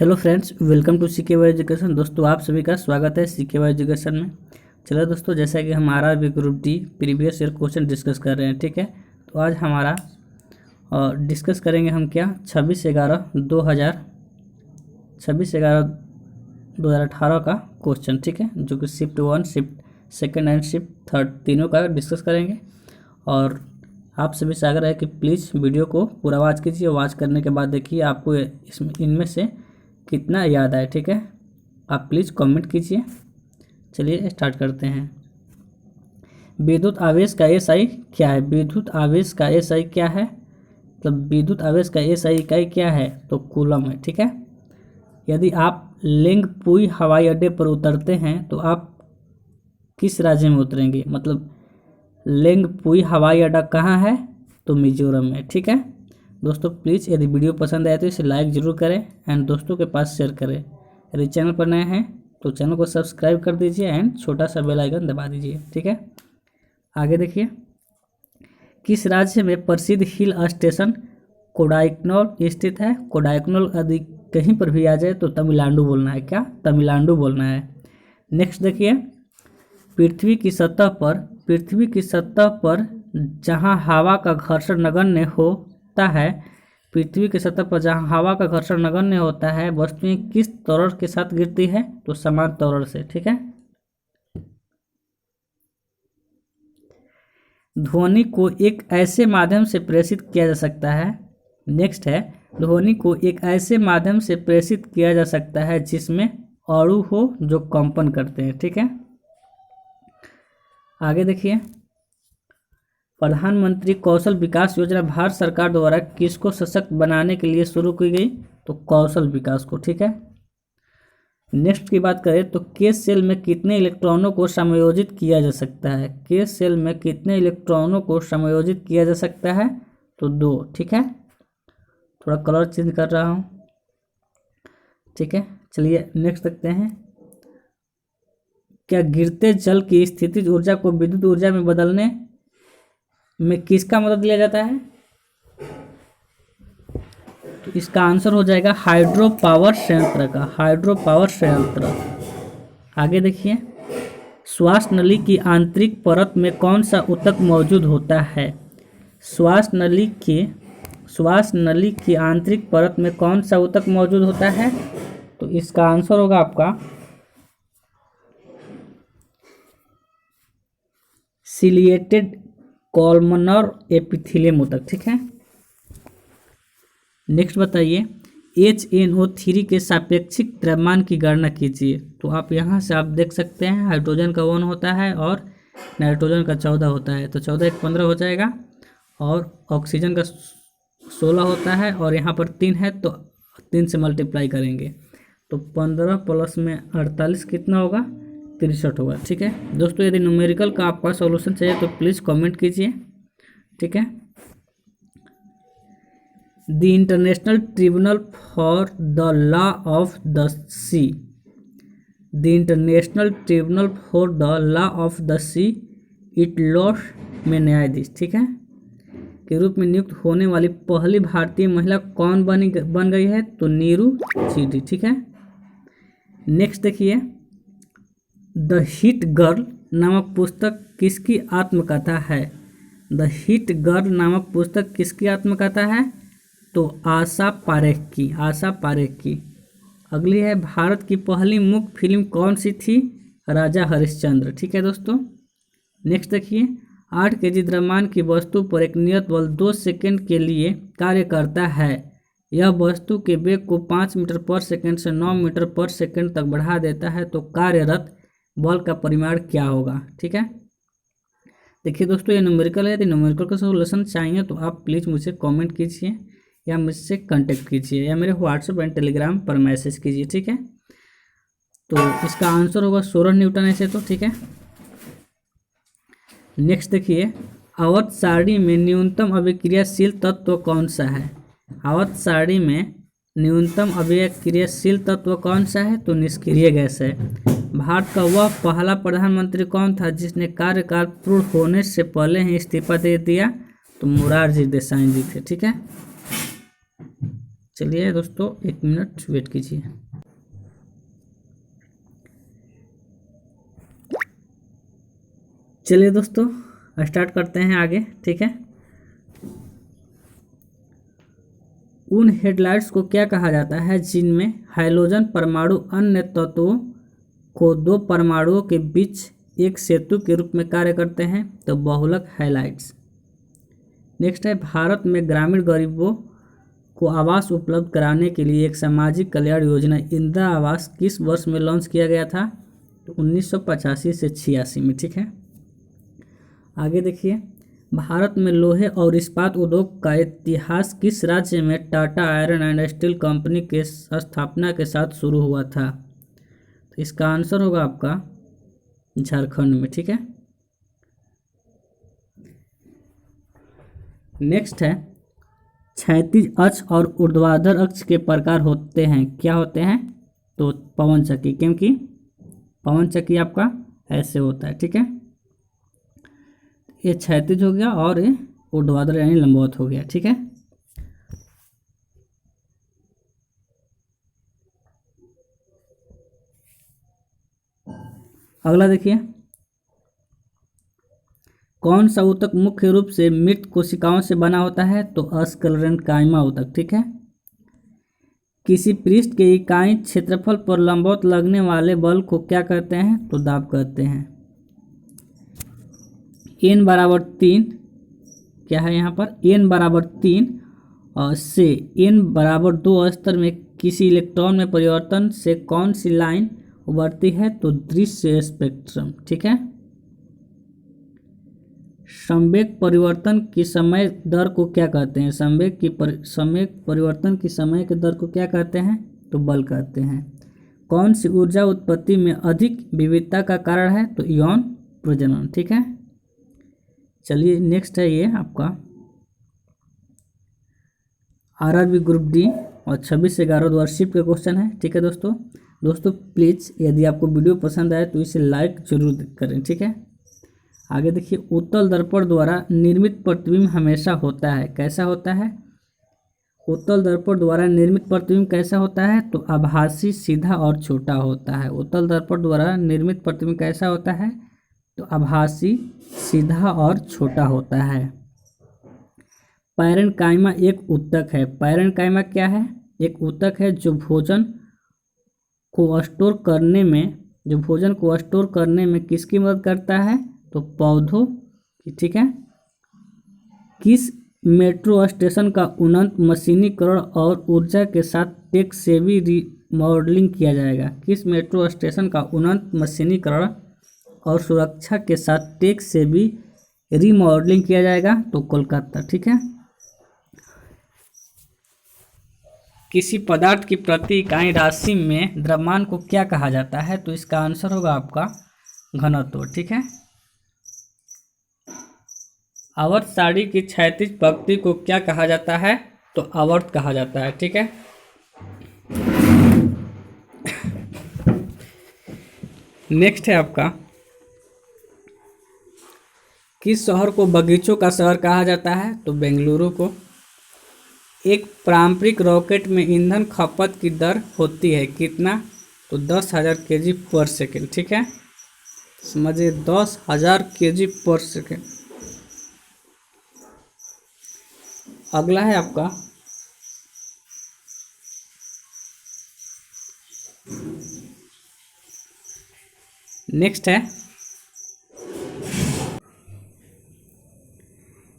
Hello friends, welcome to CK education. दोस्तों, आप सभी का स्वागत है सीके एजुकेशन में। चलो दोस्तों, जैसा कि हम RRB group D previous year question discuss कर रहे हैं, ठीक है। तो आज हमारा डिस्कस करेंगे हम क्या 26/11/2018 का क्वेश्चन, ठीक है, जो कि shift 1, shift second and shift third तीनों का डिस्कस करेंगे। और आप सभी से आग्रह है कि प्लीज़ वीडियो को पूरा वॉच कीजिए। वॉच करने के बाद देखिए आपको इनमें से कितना याद आए, ठीक है। आप प्लीज़ कमेंट कीजिए। चलिए स्टार्ट करते हैं। विद्युत आवेश का एसआई क्या है? विद्युत आवेश का एसआई क्या है? मतलब विद्युत आवेश का एसआई इकाई क्या है? तो कूलम है, ठीक है। यदि आप लेंगपुई हवाई अड्डे पर उतरते हैं तो आप किस राज्य में उतरेंगे? मतलब लेंगपुई हवाई अड्डा कहाँ है? तो मिजोरम में, ठीक है। दोस्तों प्लीज़ यदि वीडियो पसंद आए तो इसे लाइक ज़रूर करें एंड दोस्तों के पास शेयर करें। यदि चैनल पर नए हैं तो चैनल को सब्सक्राइब कर दीजिए एंड छोटा सा बेल आइकन दबा दीजिए, ठीक है। आगे देखिए, किस राज्य में प्रसिद्ध हिल स्टेशन कोडाइकनॉल स्थित है? कोडाइकनॉल यदि कहीं पर भी आ जाए तो तमिलनाडु बोलना है। क्या? तमिलनाडु बोलना है। नेक्स्ट देखिए, पृथ्वी की सतह पर जहाँ हवा का घर्षण नगण्य होता है, पृथ्वी की सतह पर जहाँ हवा का घर्षण नगण्य होता है, वस्तुएं किस त्वरण के साथ गिरती है? तो समान त्वरण से, ठीक है। ध्वनि को एक ऐसे माध्यम से प्रेषित किया जा सकता है। नेक्स्ट है, ध्वनि को एक ऐसे माध्यम से प्रेषित किया जा सकता है जिसमें अणु हो जो कंपन करते हैं, ठीक है। आगे देखिए, प्रधानमंत्री कौशल विकास योजना भारत सरकार द्वारा किसको सशक्त बनाने के लिए शुरू की गई? तो कौशल विकास को, ठीक है। नेक्स्ट की बात करें तो केस सेल में कितने इलेक्ट्रॉनों को समायोजित किया जा सकता है? केस सेल में कितने इलेक्ट्रॉनों को समायोजित किया जा सकता है? तो 2, ठीक है। थोड़ा कलर चेंज कर रहा हूँ, ठीक है। चलिए नेक्स्ट देखते हैं। क्या गिरते जल की स्थितिज ऊर्जा को विद्युत ऊर्जा में बदलने में किसका मदद लिया जाता है? तो इसका आंसर हो जाएगा हाइड्रो पावर संयंत्र का, हाइड्रो पावर संयंत्र। आगे देखिए, श्वास नली की आंतरिक परत में कौन सा ऊतक मौजूद होता है? श्वास नली की आंतरिक परत में कौन सा ऊतक मौजूद होता है? तो इसका आंसर होगा आपका सिलिएटेड कॉलमनर एपिथेलियम ऊतक, ठीक है। नेक्स्ट बताइए, HNO3 के सापेक्षिक द्रव्यमान की गणना कीजिए। तो आप यहाँ से आप देख सकते हैं हाइड्रोजन का 1 होता है और नाइट्रोजन का 14 होता है, तो 14 × 15 हो जाएगा। और ऑक्सीजन का 16 होता है और यहाँ पर 3 है तो 3 से मल्टीप्लाई करेंगे तो 15 प्लस में 48 कितना होगा? 63 होगा, ठीक है। दोस्तों यदि न्यूमेरिकल का आपका सॉल्यूशन चाहिए तो प्लीज़ कमेंट कीजिए, ठीक है। The International Tribunal for the Law of the Sea, the International Tribunal for the Law of the Sea ITLOS में न्यायाधीश, ठीक है, के रूप में नियुक्त होने वाली पहली भारतीय महिला कौन बन गई है? तो नीरू चीटी, ठीक है। नेक्स्ट देखिए, द हिट गर्ल नामक पुस्तक किसकी आत्मकथा है? द हिट गर्ल नामक पुस्तक किसकी आत्मकथा है? तो आशा पारेख की। अगली है, भारत की पहली मुख्य फिल्म कौन सी थी? राजा हरिश्चंद्र, ठीक है दोस्तों। नेक्स्ट देखिए, 8 kg द्रव्यमान की वस्तु पर एक नियत बल 2 सेकंड के लिए कार्य करता है। यह वस्तु के वेग को 5 मीटर पर सेकंड से 9 मीटर पर सेकंड तक बढ़ा देता है, तो कार्यरत बल का परिमाण क्या होगा? ठीक है, देखिए दोस्तों ये न्यूमेरिकल है। यदि न्यूमेरिकल का सोल्यूशन चाहिए तो आप प्लीज़ मुझे कमेंट कीजिए या मुझसे कांटेक्ट कीजिए या मेरे व्हाट्सएप एंड टेलीग्राम पर मैसेज कीजिए, ठीक है। तो इसका आंसर होगा 16 न्यूटन ऐसे तो, ठीक है। नेक्स्ट देखिए, आवर्त सारणी में न्यूनतम अभिक्रियाशील तत्व कौन सा है? आवर्त सारणी में न्यूनतम अभिक्रियाशील तत्व कौन सा है? तो निष्क्रिय गैस है। भारत का वह पहला प्रधानमंत्री कौन था जिसने कार्यकाल पूर्ण होने से पहले ही इस्तीफा दे दिया? तो मोरारजी देसाई जी थे, ठीक है। चलिए दोस्तों 1 मिनट वेट कीजिए। चलिए दोस्तों स्टार्ट करते हैं आगे, ठीक है। उन हेडलाइट्स को क्या कहा जाता है जिनमें हाइड्रोजन परमाणु अन्य तत्वों को दो परमाणुओं के बीच एक सेतु के रूप में कार्य करते हैं? तो बहुलक हैलाइड्स। नेक्स्ट है, भारत में ग्रामीण गरीबों को आवास उपलब्ध कराने के लिए एक सामाजिक कल्याण योजना इंदिरा आवास किस वर्ष में लॉन्च किया गया था? तो 1985 से 86 में, ठीक है। आगे देखिए, भारत में लोहे और इस्पात उद्योग का इतिहास किस राज्य में Tata iron and steel company के स्थापना के साथ शुरू हुआ था? तो इसका आंसर होगा आपका झारखंड में, ठीक है। नेक्स्ट है, क्षैतिज अक्ष और ऊर्ध्वाधर अक्ष के प्रकार होते हैं, क्या होते हैं? तो पवन चक्की, क्योंकि पवन चक्की आपका ऐसे होता है, ठीक है। ये क्षैतिज हो गया और ये ऊर्ध्वाधर यानी लंबवत हो गया, ठीक है। अगला देखिए, कौन सा ऊतक मुख्य रूप से मृत कोशिकाओं से बना होता है? तो अस्क्लेरेन्काइमा ऊतक, ठीक है। किसी पृष्ठ के इकाई क्षेत्रफल पर लंबवत लगने वाले बल को क्या कहते हैं? तो दाब कहते हैं। n बराबर 3 क्या है यहाँ पर? n बराबर 3 से n बराबर 2 स्तर में किसी इलेक्ट्रॉन में परिवर्तन से कौन सी लाइन उभरती है? तो दृश्य स्पेक्ट्रम, ठीक है। संवेग परिवर्तन की समय दर को क्या कहते हैं? संवेग परिवर्तन की समय के दर को क्या कहते हैं? तो बल कहते हैं। कौन सी ऊर्जा उत्पत्ति में अधिक विविधता का कारण है? तो यौन प्रजनन, ठीक है। चलिए नेक्स्ट है ये आपका आरआरबी ग्रुप डी और 26/11 द्वारा के क्वेश्चन है, ठीक है दोस्तों प्लीज़ यदि आपको वीडियो पसंद आए तो इसे लाइक जरूर करें, ठीक है। आगे देखिए, उत्तल दर्पण द्वारा निर्मित प्रतिबिंब हमेशा होता है, कैसा होता है? उत्तल दर्पण द्वारा निर्मित प्रतिबिंब कैसा होता है? तो आभासी, सीधा और छोटा होता है। उत्तल दर्पण द्वारा निर्मित प्रतिबिंब कैसा होता है? तो आभासी, सीधा और छोटा होता है। पैरेन्काइमा एक ऊतक है। पैरेन्काइमा क्या है? एक ऊतक है जो भोजन को स्टोर करने में किसकी मदद करता है? तो पौधों की, ठीक है। किस मेट्रो स्टेशन का उन्नत मशीनीकरण और ऊर्जा के साथ टेक सेवी रिमॉडलिंग किया जाएगा? किस मेट्रो स्टेशन का उन्नत मशीनीकरण और सुरक्षा के साथ टेक सेवी रिमॉडलिंग किया जाएगा? तो कोलकाता, ठीक है। किसी पदार्थ की प्रति इकाई राशि में द्रव्यमान को क्या कहा जाता है? तो इसका आंसर होगा आपका घनत्व, ठीक है। आवर्त सारणी की क्षैतिज पंक्ति को क्या कहा जाता है? तो आवर्त कहा जाता है, ठीक है। नेक्स्ट है आपका, किस शहर को बगीचों का शहर कहा जाता है? तो बेंगलुरु को। एक पारंपरिक रॉकेट में ईंधन खपत की दर होती है कितना? तो 10,000 kg पर सेकेंड, ठीक है। समझिए 10,000 kg पर सेकेंड। अगला है आपका नेक्स्ट है,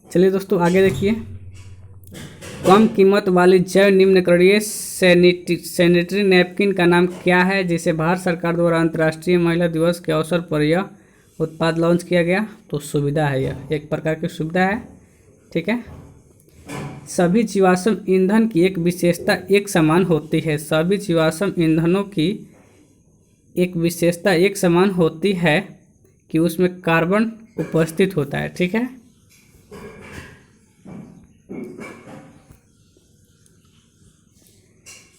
चलिए दोस्तों आगे देखिए, कम कीमत वाली जैव निम्नकरणीय सैनिटरी नैपकिन का नाम क्या है जिसे भारत सरकार द्वारा अंतर्राष्ट्रीय महिला दिवस के अवसर पर यह उत्पाद लॉन्च किया गया? तो सुविधा है, यह एक प्रकार की सुविधा है, ठीक है। सभी जीवाश्म ईंधन की एक विशेषता एक समान होती है। सभी जीवाश्म ईंधनों की एक विशेषता एक समान होती है कि उसमें कार्बन उपस्थित होता है, ठीक है।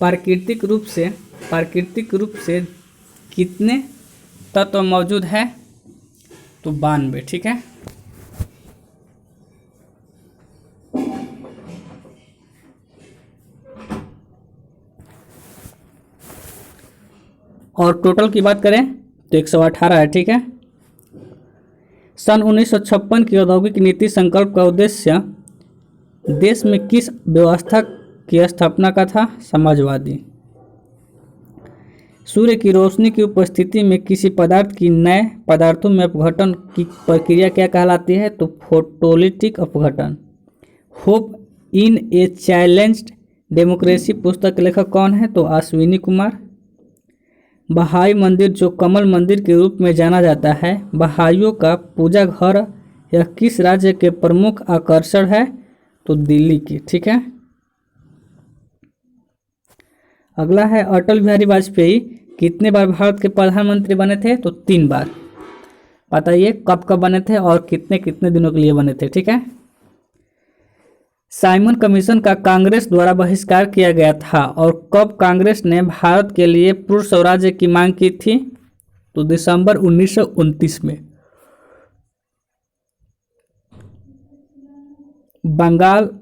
प्राकृतिक रूप से कितने तत्व मौजूद है? तो 92, ठीक है। और टोटल की बात करें तो 118 है। ठीक है। सन 1956 की औद्योगिक नीति संकल्प का उद्देश्य देश में किस व्यवस्था की स्थापना का था? समाजवादी। सूर्य की रोशनी की उपस्थिति में किसी पदार्थ की नए पदार्थों में अपघटन की प्रक्रिया क्या कहलाती है? तो फोटोलिटिक अपघटन। होप इन ए चैलेंज्ड डेमोक्रेसी पुस्तक के लेखक कौन है? तो अश्विनी कुमार। बहाई मंदिर जो कमल मंदिर के रूप में जाना जाता है, बहाइयों का पूजा घर यह किस राज्य के प्रमुख आकर्षण है? तो दिल्ली की। ठीक है। अगला है अटल बिहारी वाजपेयी कितने बार भारत के प्रधानमंत्री बने थे? तो 3 बार। बताइए कब कब बने थे और कितने कितने दिनों के लिए बने थे। ठीक है। साइमन कमीशन का कांग्रेस द्वारा बहिष्कार किया गया था और कब कांग्रेस ने भारत के लिए पूर्ण स्वराज्य की मांग की थी? तो दिसंबर 1929 में। बंगाल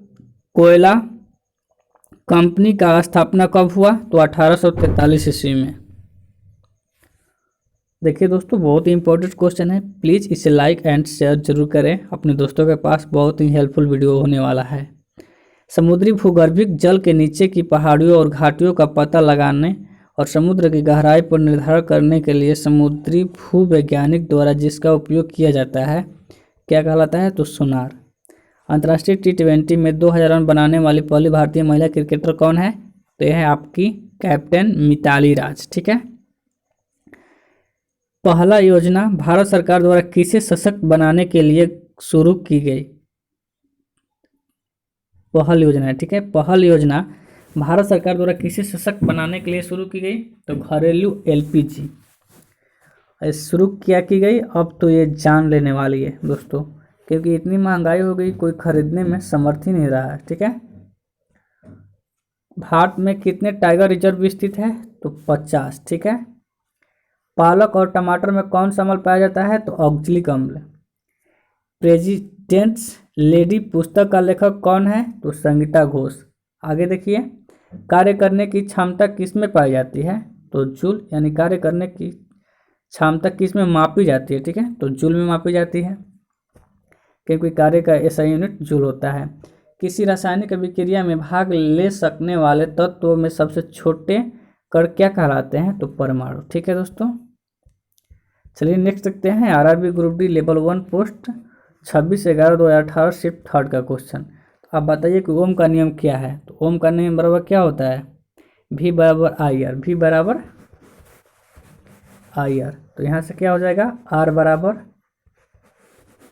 कोयला कंपनी का स्थापना कब हुआ? तो 1843 ईस्वी में। देखिए दोस्तों, बहुत ही इंपॉर्टेंट क्वेश्चन है, प्लीज़ इसे लाइक एंड शेयर जरूर करें अपने दोस्तों के पास, बहुत ही हेल्पफुल वीडियो होने वाला है। समुद्री भूगर्भिक जल के नीचे की पहाड़ियों और घाटियों का पता लगाने और समुद्र की गहराई पर निर्धारण करने के लिए समुद्री भूवैज्ञानिक द्वारा जिसका उपयोग किया जाता है क्या कहलाता है? तो सोनार। अंतर्राष्ट्रीय T20 में 2000 रन बनाने वाली पहली भारतीय महिला क्रिकेटर कौन है? तो यह है आपकी कैप्टन मिताली राज। ठीक है। पहला योजना भारत सरकार द्वारा किसे सशक्त बनाने के लिए शुरू की गई? पहल योजना है। ठीक है। पहल योजना भारत सरकार द्वारा किसे सशक्त बनाने के लिए शुरू की गई? तो घरेलू LPG शुरू किया की गई। अब तो ये जान लेने वाली है दोस्तों, क्योंकि इतनी महंगाई हो गई कोई खरीदने में समर्थ ही नहीं रहा है। ठीक है। भारत में कितने टाइगर रिजर्व स्थित है? तो 50। ठीक है। पालक और टमाटर में कौन सा अम्ल पाया जाता है? तो ऑक्जेलिक अम्ल। प्रेसिडेंट्स लेडी पुस्तक का लेखक कौन है? तो संगीता घोष। आगे देखिए, कार्य करने की क्षमता किस में पाई जाती है? तो जूल, यानी कार्य करने की क्षमता किस में मापी जाती है? ठीक है। तो जूल में मापी जाती है, क्योंकि कार्य का ऐसा यूनिट जूल होता है। किसी रासायनिक अभिक्रिया में भाग ले सकने वाले तत्वों में सबसे छोटे कण क्या कहलाते हैं? तो परमाणु। ठीक है दोस्तों। चलिए नेक्स्ट देखते हैं RRB group D level 1 post 26/11/2018 shift 3 का क्वेश्चन। तो आप बताइए कि ओम का नियम क्या है? तो ओम का नियम बराबर क्या होता है? V बराबर IR। V बराबर IR। तो यहाँ से क्या हो जाएगा? R बराबर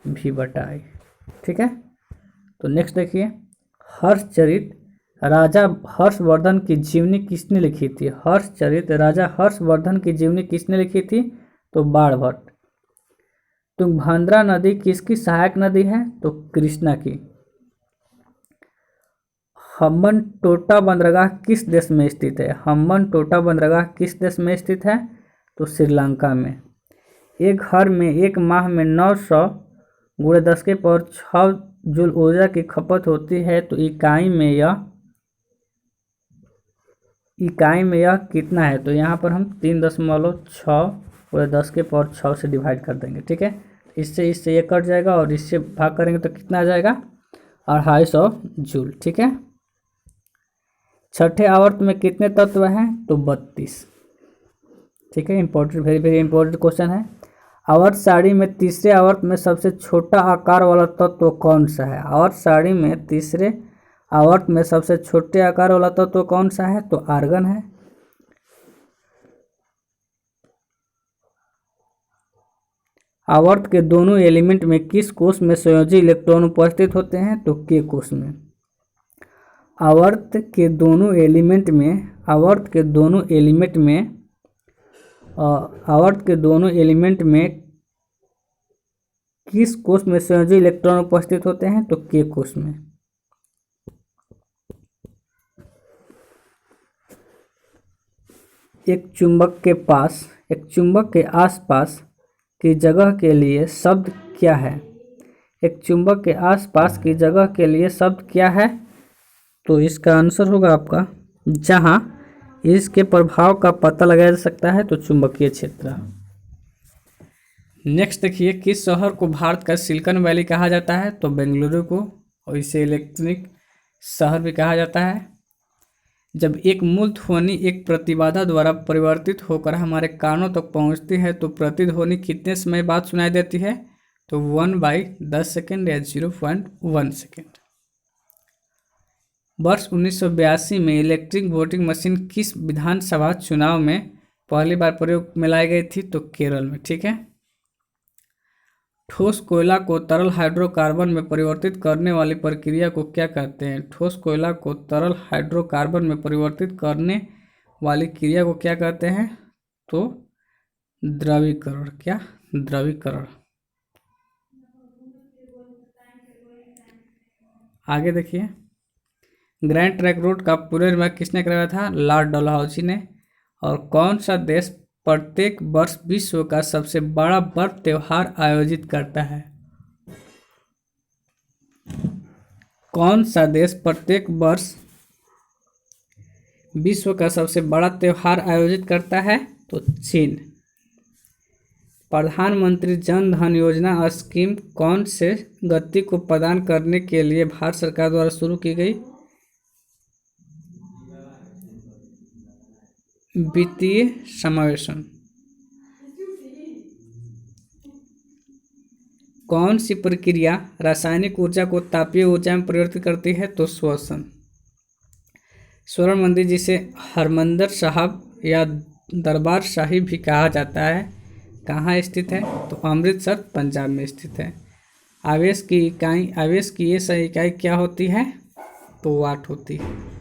V/I। ठीक है। तो नेक्स्ट देखिए, हर्षचरित राजा हर्षवर्धन की जीवनी किसने लिखी थी? हर्षचरित राजा हर्षवर्धन की जीवनी किसने लिखी थी? तो बाणभट्ट। तुंगभद्रा नदी किसकी सहायक नदी है? तो कृष्णा की। हम्बनटोटा बंदरगाह किस देश में स्थित है? हम्बनटोटा बंदरगाह किस देश में स्थित है? तो श्रीलंका में। एक घर में एक माह में 900 × 10⁶ जूल ऊर्जा की खपत होती है, तो इकाई में यह कितना है? तो यहाँ पर हम 3.6 × 10⁶ से डिवाइड कर देंगे। ठीक है। इससे ये कट जाएगा और इससे भाग करेंगे तो कितना आ जाएगा? 250 जूल। ठीक है। छठे आवर्त में कितने तत्व हैं? तो 32। ठीक है। Important, very very important question है। आवर्त सारणी में तीसरे आवर्त में सबसे छोटा आकार वाला तत्व कौन सा है? आवर्त सारणी में तीसरे आवर्त में सबसे छोटे आकार वाला तत्व कौन सा है? तो आर्गन है। आवर्त के दोनों एलिमेंट में किस कोश में संयोजी इलेक्ट्रॉन उपस्थित होते हैं? तो K कोश में। आवर्त के दोनों एलिमेंट में किस कोश में संयोजी इलेक्ट्रॉन उपस्थित होते हैं? तो K कोश में। एक चुंबक के आसपास की जगह के लिए शब्द क्या है? एक चुंबक के आसपास की जगह के लिए शब्द क्या है? तो इसका आंसर होगा आपका जहां इसके प्रभाव का पता लगाया जा सकता है, तो चुंबकीय क्षेत्र। नेक्स्ट देखिए, किस शहर को भारत का सिलिकॉन वैली कहा जाता है, तो बेंगलुरु को, और इसे इलेक्ट्रॉनिक शहर भी कहा जाता है। जब एक मूल ध्वनि एक प्रतिबाधा द्वारा परिवर्तित होकर हमारे कानों तक पहुंचती है तो प्रतिध्वनि कितने समय बाद सुनाई देती है, तो 1/10 सेकेंड या 0.1 सेकेंड। वर्ष 1982 में इलेक्ट्रिक वोटिंग मशीन किस विधानसभा चुनाव में पहली बार प्रयोग में लाई गई थी, तो केरल में। ठीक है। ठोस कोयला को तरल हाइड्रोकार्बन में परिवर्तित करने वाली प्रक्रिया को क्या कहते हैं? ठोस कोयला को तरल हाइड्रोकार्बन में परिवर्तित करने वाली क्रिया को क्या कहते हैं, तो द्रवीकरण। क्या? द्रवीकरण। आगे देखिए, ग्रैंड ट्रंक रोड का पुनर्निर्माण किसने कराया था? लॉर्ड डलहौजी ने। और कौन सा देश प्रत्येक वर्ष विश्व का सबसे बड़ा बर्फ त्योहार आयोजित करता है? कौन सा देश प्रत्येक वर्ष विश्व का सबसे बड़ा त्योहार आयोजित करता है, तो चीन। प्रधानमंत्री जन धन योजना स्कीम कौन से गति को प्रदान करने के लिए भारत सरकार द्वारा शुरू की गई? वित्तीय समावेशन। कौन सी प्रक्रिया रासायनिक ऊर्जा को तापीय ऊर्जा में परिवर्तित करती है, तो श्वसन। स्वर्ण मंदिर, जिसे हरमंदिर साहब या दरबार शाही भी कहा जाता है, कहाँ स्थित है, तो अमृतसर पंजाब में स्थित है। आवेश की ये सही इकाई क्या होती है, तो वाट होती है।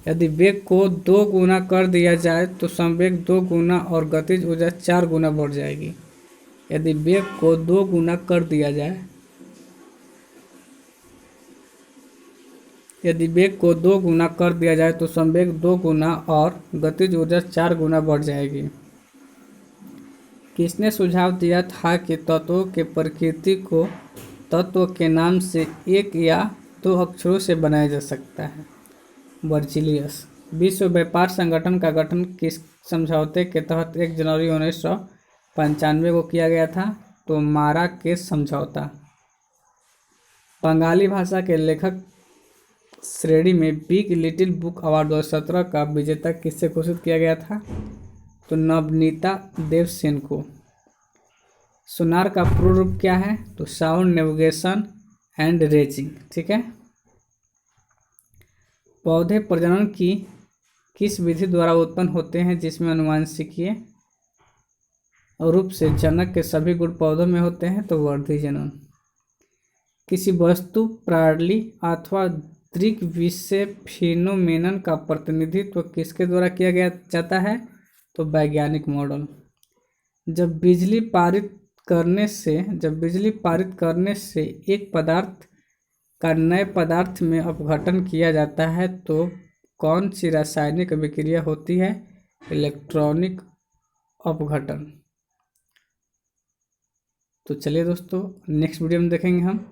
यदि वेग को 2 गुना कर दिया जाए तो संवेग 2 गुना और गतिज ऊर्जा 4 गुना बढ़ जाएगी। यदि वेग को 2 गुना कर दिया जाए तो संवेग 2 गुना और गतिज ऊर्जा 4 गुना बढ़ जाएगी। किसने सुझाव दिया था कि तत्वों के प्रकृति को तत्व के नाम से 1 या 2 अक्षरों से बनाया जा सकता है? वर्जिलियस। विश्व व्यापार संगठन का गठन किस समझौते के तहत 1 जनवरी 1995 को किया गया था, तो माराकेश समझौता। बंगाली भाषा के लेखक श्रेणी में बिग लिटिल बुक अवार्ड 2017 का विजेता किससे घोषित किया गया था, तो नवनीता देवसेन को। सोनार का पूर्ण रूप क्या है, तो साउंड नेविगेशन एंड रेजिंग। ठीक है। पौधे प्रजनन की किस विधि द्वारा उत्पन्न होते हैं जिसमें आनुवंशिकीय रूप से जनक के सभी गुण पौधों में होते हैं, तो वर्धी जनन। किसी वस्तु, प्रणाली अथवा दृग्विषय फिनोमेनन का प्रतिनिधित्व किसके द्वारा किया जाता है, तो वैज्ञानिक मॉडल। जब बिजली पारित करने से एक पदार्थ का नए पदार्थ में अपघटन किया जाता है तो कौन सी रासायनिक अभिक्रिया होती है, इलेक्ट्रॉनिक अपघटन। तो चलिए दोस्तों, नेक्स्ट वीडियो में देखेंगे हम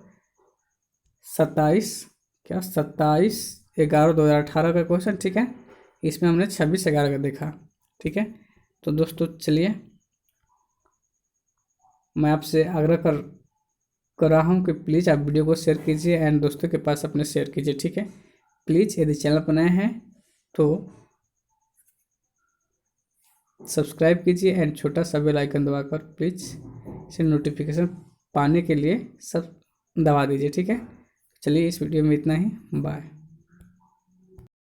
27/11/2018 का क्वेश्चन। ठीक है। इसमें हमने 26/11 का देखा। ठीक है। तो दोस्तों चलिए, मैं आपसे आग्रह कर रहा हूँ कि प्लीज़ आप वीडियो को शेयर कीजिए एंड दोस्तों के पास अपने शेयर कीजिए। ठीक है। प्लीज़ यदि चैनल पर नए हैं तो सब्सक्राइब कीजिए एंड छोटा सा बेल आइकन दबाकर प्लीज़ इसे नोटिफिकेशन पाने के लिए सब दबा दीजिए। ठीक है। चलिए, इस वीडियो में इतना ही। बाय।